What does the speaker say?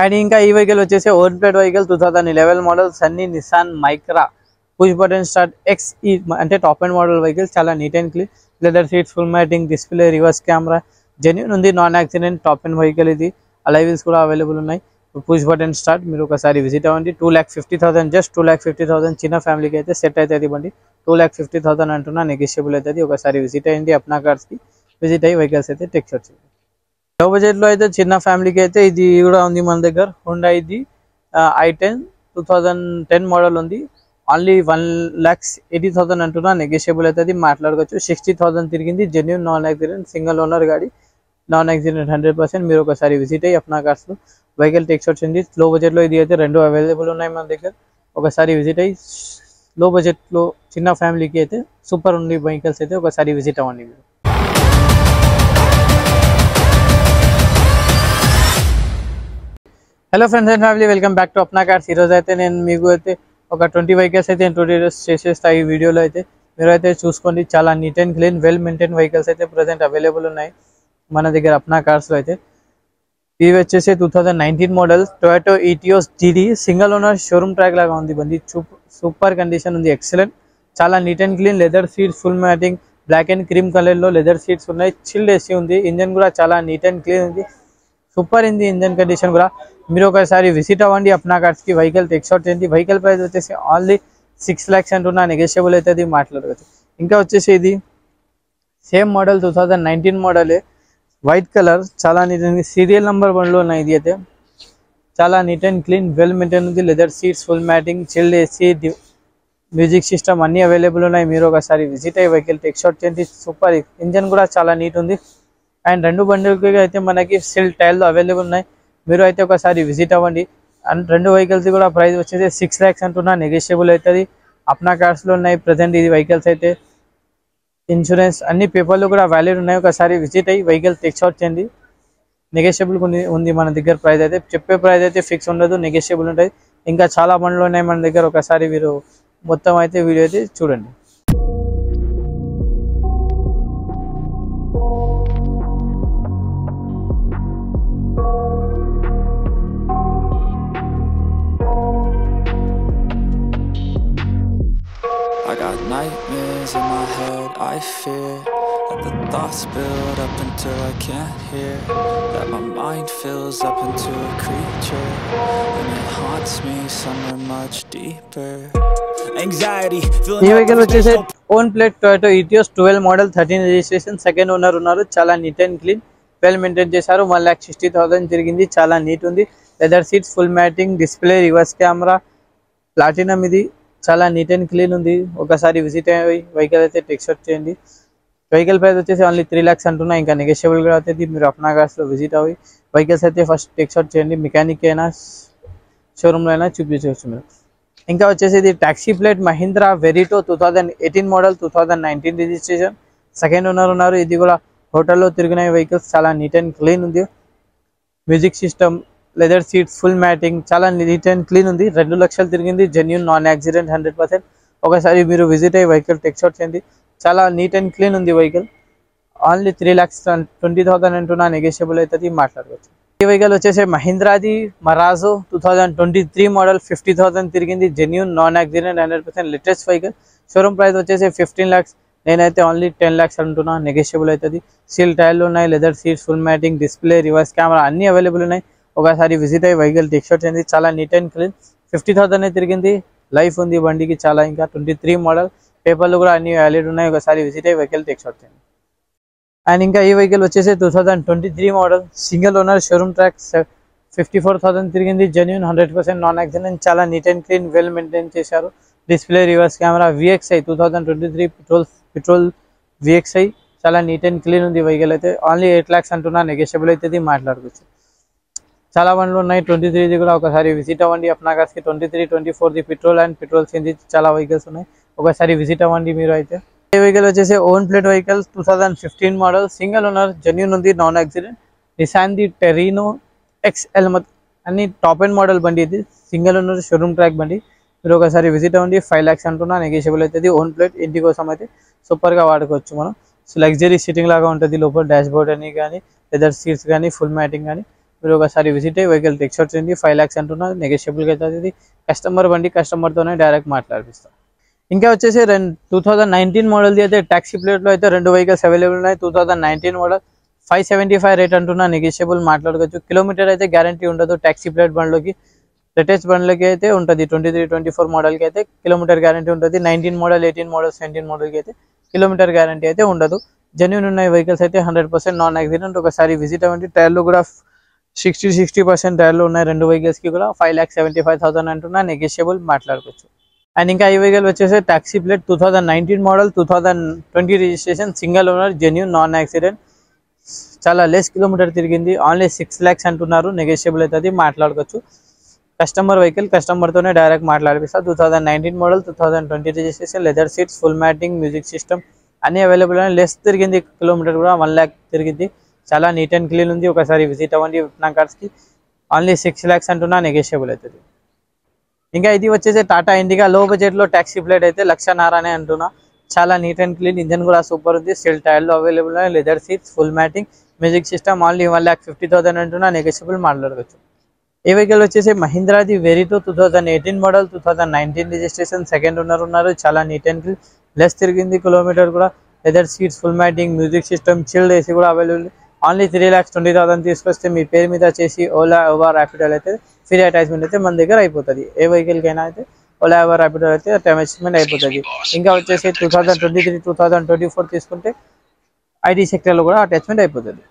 And ఇంకా ఈ vehicle వచ్చేసి own plate vehicle 2011 model Sunny Nissan Micra push button start XE అంటే top end model vehicle. చాలా neat and clean, leather seats, full matting, display, reverse camera genuine ఉంది, non accident top end vehicle ఇది. Alloy wheels కూడా available ఉన్నాయి. Push button start. మీరు ఒకసారి visit అవ్వండి. 2,50,000 just 2,50,000 చిన్న ఫ్యామిలీకి అయితే సెట్ అవుతుంది ఇవ్వండి. 2,50,000 అంటున్నా, నెగోషియబుల్ అవుతుంది. ఒకసారి విజిట్ అయ్యింది అప్నా కార్స్కి, విజిట్ అయ్యి వెహికల్స్ అయితే టెక్ షాట్ చేయండి. లో బడ్జెట్ లో అయితే చిన్న ఫ్యామిలీకి అయితే ఇది కూడా ఉంది మన దగ్గర. హుండా ఇది i10 2010 మోడల్ ఉంది. ఓన్లీ 1,80,000 అంటున్నా, నెగోషియబుల్ అవుతుంది, మాట్లాడుకోవచ్చు. 60,000 తిరిగింది, genuine, non accident, single owner గాడి, నాన్ యాక్సిడెంట్ 100%. మీరు ఒకసారి విజిట్ అయ్యి అప్నా కార్స్ వెహికల్ టెక్ షాట్ చేయండి. లో బడ్జెట్ లో ఇది అయితే రెండు అవైలబుల్ ఉన్నాయి మన దగ్గర. ఒకసారి విజిట్ అయ్యి లో బడ్జెట్ లో చిన్న ఫ్యామిలీకి అయితే సూపర్ ఉంది వెహికల్స్ అయితే ఒకసారి విజిట్ అవ్వండి మీరు. Hello friends and family, welcome back to Apna Cars. ఈరోజు అయితే నేను మీకు అయితే ఒక 20 వెహికల్స్ అయితే ఇంట్రొడ్యూస్ చేసేస్తా ఈ వీడియోలో. అయితే మీరు అయితే చూసుకోండి, చాలా neat and clean, well maintain vehicles అయితే ప్రజెంట్ అవైలబుల్ ఉన్నాయి మన దగ్గర అప్నా కార్స్లో అయితే. ఇవి వచ్చేసి 2019 model Toyota Etios GD single owner showroom track లాగా ఉంది బండి. సూపర్ కండిషన్ ఉంది, ఎక్సలెంట్, చాలా neat and clean, leather seats, full matting, black and cream కలర్లో లెదర్ సీట్స్ ఉన్నాయి. చిల్డ్ AC ఉంది. ఇంజన్ కూడా చాలా నీట్ అండ్ క్లీన్ ఉంది, సూపర్ ఉంది ఇంజన్ కండిషన్ కూడా. మీరు ఒకసారి విజిట్ అవ్వండి అప్నా కార్స్కి, వెహికల్ టెక్ షాట్ చేయండి. వెహికల్ ప్రైస్ వచ్చేసి ఓన్లీ 6 lakhs అంటున్నా, నెగోషియబుల్ అవుతుంది, మాట్లాడవచ్చు. ఇంకా వచ్చేసి ఇది సేమ్ మోడల్ 2019 మోడలే, వైట్ కలర్, చాలా నీట్ అండ్ సీరియల్ నెంబర్ 1లో ఉన్నాయి. ఇది అయితే చాలా neat and clean, well maintain ఉంది, leather seats, full matting, chilled AC, music system అన్నీ అవైలబుల్ ఉన్నాయి. మీరు ఒకసారి విజిట్ అయ్యి వెహికల్ టెక్ షాట్ చేయండి. సూపర్, ఇంజన్ కూడా చాలా నీట్ ఉంది. అండ్ రెండు బండిలకి అయితే మనకి సిల్ టైర్లు అవైలబుల్ ఉన్నాయి. మీరు అయితే ఒకసారి విజిట్ అవ్వండి. అండ్ రెండు వెహికల్స్ కూడా ప్రైస్ వచ్చేసి 6 lakhs అంటున్నా, నెగోషియబుల్ అవుతుంది. అప్నా కార్స్లో ఉన్నాయి ప్రజెంట్ ఇది వెహికల్స్ అయితే. ఇన్సూరెన్స్ అన్ని పేపర్లు కూడా వ్యాలిడ్ ఉన్నాయి. ఒకసారి విజిట్ అయ్యి వెహికల్ టెక్ షాట్ చేయండి. నెగోషియబుల్ ఉంది మన దగ్గర. ప్రైస్ అయితే చెప్పే ప్రైస్ అయితే ఫిక్స్ ఉండదు, నెగోషియబుల్ ఉంటుంది. ఇంకా చాలా బండ్లు ఉన్నాయి మన దగ్గర. ఒకసారి మీరు మొత్తం అయితే వీడియో అయితే చూడండి. I got nightmares in my head, I fear that the thoughts build up until I can't hear, that my mind fills up into a creature, and it haunts me somewhere much deeper. Anxiety, ఈ vehicle వచ్చేసి own plate Toyota Etios 12 model 13 registration, second owner ఉన్నారు. చాలా neat and clean, well maintain చేశారు. 1,60,000 తిరిగింది, చాలా neat ఉంది. Leather seats, full matting, display, reverse camera, platinum ఇది, చాలా నీట్ అండ్ క్లీన్ ఉంది. ఒకసారి విజిట్ అయ్యి వెహికల్ అయితే టెక్ షాట్ చేయండి. వెహికల్ ప్రైస్ వచ్చేసి ఓన్లీ 3 lakhs అంటున్నా, ఇంకా నెగోషియబుల్ కూడా అవుతుంది. మీరు అప్నా కార్స్లో విజిట్ అవ్వి వెహికల్స్ అయితే ఫస్ట్ టెక్ షాట్ చేయండి. మెకానిక్ అయినా షోరూమ్లో అయినా చూపించవచ్చు మీరు. ఇంకా వచ్చేసి ఇది taxi plate Mahindra వెరిటో 2018 model 2019 registration, second owner ఉన్నారు. ఇది కూడా హోటల్లో తిరిగిన వెహికల్స్, చాలా నీట్ అండ్ క్లీన్ ఉంది. Music system, leather seats, full matting, చాలా నీట్ అండ్ క్లీన్ ఉంది. 2 lakhs తిరిగింది, జెన్యూన్, నాన్ యాక్సిడెంట్ 100%. ఒకసారి మీరు విజిట్ అయ్యి వెహికల్ టెక్ షాట్ చేయండి. చాలా నీట్ అండ్ క్లీన్ ఉంది వెహికల్. ఓన్లీ 3,20,000 అంటున్నా, నెగోషియబుల్ అవుతుంది, మాట్లాడుకోవచ్చు. ఈ వెహికల్ వచ్చేసి మహీంద్రాది మరాజో 2023 మోడల్ 50,000 తిరిగింది, genuine, non accident 100%, latest vehicle. Showroom price వచ్చేసి 15 lakhs, నేనైతే ఓన్లీ 10 lakhs అంటున్నా, నెగోషియబుల్ అవుతుంది. సీల్ టైర్లు ఉన్నాయి, leather seats, full matting, display, reverse camera అన్నీ అవైలబుల్ ఉన్నాయి. ఒకసారి విజిట్ అయ్యి వెహికల్ టెక్ షాట్ చేయండి. చాలా నీట్ అండ్ క్లీన్, 50,000 తిరిగింది, లైఫ్ ఉంది బండికి చాలా. ఇంకా 23 మోడల్, పేపర్లు కూడా అన్ని వ్యాలిడ్ ఉన్నాయి. ఒకసారి విజిట్ అయ్యి వెహికల్ టెక్ షాట్ చేయండి. అండ్ ఇంకా ఈ వెహికల్ వచ్చేసి 2023 model single owner showroom track, 54,000 తిరిగింది, జెన్యూన్, 100% నాన్ యాక్సిడెంట్, చాలా neat and clean, well maintain చేశారు. Display, reverse camera, VXI 2023 petrol VXI, చాలా నీట్ అండ్ క్లీన్ ఉంది వెహికల్ అయితే. ఓన్లీ 8 lakhs అంటున్నా, నెగోషియబుల్ అవుతుంది, మాట్లాడుకోవచ్చు. చాలా బండ్లు ఉన్నాయి. 23 కూడా ఒకసారి విజిట్ అవ్వండి అప్నా కార్స్కి. 23, 24 పెట్రోల్ అండ్ పెట్రోల్ CNG చాలా వెహికల్స్ ఉన్నాయి. ఒకసారి విజిట్ అవ్వండి మీరు అయితే. ఈ వెహికల్ వచ్చేసి own plate vehicle 2015 model single owner, genuine ఉంది, non accident. Nissan the Terrano XL అన్ని టాప్ అండ్ మోడల్ బండి. ఇది సింగిల్ ఓనర్ షోరూమ్ ట్రాక్ బండి. మీరు ఒకసారి విజిట్ అవ్వండి. 5 lakhs అంటున్నా, నెగోషియబుల్ అవుతుంది. ఓన్ ప్లేట్ ఇంటి కోసం అయితే సూపర్గా వాడుకోవచ్చు మనం. లగ్జరీ సిట్టింగ్ లాగా ఉంటుంది లోపల. డాష్ బోర్డ్ అని కానీ, లెదర్ సీట్స్ కానీ, ఫుల్ మ్యాటింగ్ కానీ మీరు ఒకసారి విజిట్ అయ్యి వెహికల్ టెక్స్ట్ వచ్చింది 5 lakhs అంటున్నారు, నెగోషియబుల్గా అవుతుంది. ఇది కస్టమర్ బండి, కస్టమర్తోనే డైరెక్ట్ మాట్లాడిపిస్తాం. ఇంకా వచ్చేసి 2019 మోడల్ది అయితే ట్యాక్సీ ప్లేట్లో అయితే 2 వెహికల్స్ అవైలబుల్ ఉన్నాయి. 2019 మోడల్ 575 రేట్ అంటున్నా, నెగోషియబుల్ మాట్లాడుకోవచ్చు. కిలోమీటర్ అయితే గ్యారంటీ ఉండదు ట్యాక్సీ ప్లేట్ బండ్లోకి. లేటెస్ట్ బండ్లకి అయితే ఉంటుంది 23-24 మోడల్కి అయితే కిలోమీటర్ గ్యారంటీ ఉంటుంది. 19 మోడల్, 18 మోడల్, 17 మోడల్కి అయితే కిలోమీటర్ గ్యారంటీ అయితే ఉండదు. జెన్యూన్ ఉన్న వెహికల్స్ అయితే 100% నాన్ యాక్సిడెంట్. ఒకసారి విజిట్ అవ్వండి. టైర్లు కూడా 60% టైర్లు ఉన్నాయి 2 వెహికల్స్కి కూడా. 5,75,000 అంటున్నా, నెగోషియబుల్ మాట్లాడుకోవచ్చు. అండ్ ఇంకా ఈ వెహికల్ వచ్చేసి taxi plate 2019 model, 2020 registration, single owner, genuine, non accident, చాలా లెస్ కిలోమీటర్ తిరిగింది. ఓన్లీ 6 lakhs అంటున్నారు, నెగోషియబుల్ అవుతుంది, మాట్లాడుకోవచ్చు. కస్టమర్ వెహికల్, కస్టమర్తోనే డైరెక్ట్ మాట్లాడిపిస్తారు. 2019 model, 2020 registration, leather seats, full matting, music system అన్నీ అవైలబుల్ ఉన్నాయి. లెస్ తిరిగింది కిలోమీటర్ కూడా, 1 lakh తిరిగింది. చాలా నీట్ అండ్ క్లీన్ ఉంది. ఒకసారి విజిట్ అవ్వండి నా కార్స్కి. ఓన్లీ 6 lakhs అంటున్నా, నెగోషియబుల్ అవుతుంది. ఇంకా ఇది వచ్చేసి టాటా ఇండిగా లో బడ్జెట్లో ట్యాక్సీ ప్లేట్ అయితే 1,50,000 అని అంటున్నా. చాలా నీట్ అండ్ క్లీన్, ఇంజన్ కూడా సూపర్ ఉంది. సెల్ టైర్లు అవైలబుల్ ఉన్నాయి, leather seats, full matting, music system, only 1,50,000 అంటున్నా, నెగోషియబుల్ మాట్లాడవచ్చు. ఈ వెహికల్ వచ్చేసి మహీంద్రాది Verito 2018 model, 2019 registration, second owner ఉన్నారు. చాలా నీట్ అండ్ క్లీన్, లెస్ తిరిగింది కిలోమీటర్ కూడా. Leather seats, full matting, music system, chilled AC కూడా అవైలబుల్. ఓన్లీ 3,20,000 తీసుకొస్తే మీ పేరు మీద చేసి ఓలా, ఉబర్, ర్యాపిడో అయితే ఫ్రీ అటాచ్మెంట్ అయితే మన దగ్గర అయిపోతుంది. ఏ వెహికల్కైనా అయితే ఓలా, ఉబర్, ర్యాపిడో అయితే అటాచ్మెంట్ అయిపోతుంది. ఇంకా వచ్చేసి 2023, 2024 తీసుకుంటే ఐటీ సెక్టర్లో కూడా అటాచ్మెంట్ అయిపోతుంది.